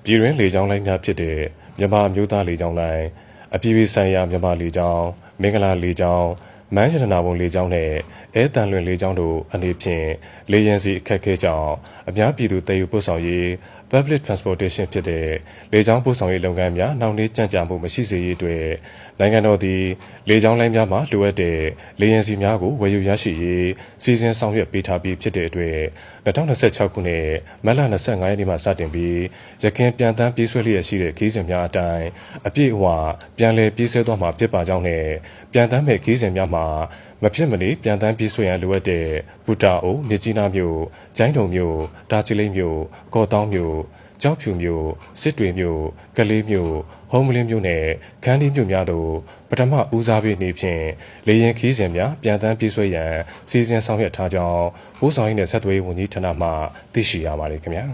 ပြည်တွင်းလေကြောင်းလိုင်းများဖြစ်တဲ့မြန်မာမျိုးသားလေကြောင်းလိုင်းအပြည်ပြည်ဆိုင်ရာမြန်မာလေကြောင်းမင်္ဂလာလေကြောင်းမန်းရတနာဘုံလေကြောင်းနဲ့အဲတန်လွင်လေကြောင်းတို့အနေဖြင့်လေယာဉ်စီအခက်အခဲကြောင့်အများပြည်သူတည်ယူပို့ဆောင်ရေး Public Transportation ဖြစ်တဲ့လေကြောင်းပို့ဆောင်ရေးလုပ်ငန်းများနှောင့်နှေးကြန့်ကြာမှုမရှိစေရေးအတွက်နိုင်ငံတော်သည်လေကြောင်းလိုင်းများမှာလိုအပ်တဲ့လေယာဉ်စီများကိုဝယ်ယူရရှိရေးစီစဉ်ဆောင်ရွက်ပေးထားပြီးဖြစ်တဲ့အတွက်2026ခုနှစ်မတ်လ25ရက်နေ့မှစတင်ပြီးရခိုင်ပြန်တမ်းပြေးဆွဲလျက်ရှိတဲ့ခီးစဉ်များအတိုင်းအပြည့်အဝပြန်လည်ပြေးဆွဲသွားမှာဖြစ်ပါကြောင်းနဲ့ပြန်တမ်းမဲ့ခီးစဉ်များမှာမဖြစ်မနေပြန်တမ်းပြေးဆွဲရန်လိုအပ်တဲ့ဘူတာအိုမြစ်ကြီးနားမြို့ကျိုင်းတုံမြို့တာချီလိတ်မြို့ကော့တောင်းမြို့ကျောက်ဖြူမြို့စစ်တွေမြို့ကလေးမြို့ဟုံးမလင်းမြို့နဲ့ခန်းဒီမြို့များသို့ပထမဦးစားပေးနေဖြင့်လေရင်ခီးစဉ်များပြန်တမ်းပြေးဆွဲရန်စီစဉ်ဆောင်ရွက်ထားကြောင်းပို့ဆောင်ရေးနဲ့ဆက်သွယ်ရေးဝန်ကြီးဌာနမှသိရှိရပါတယ်ခင်ဗျာ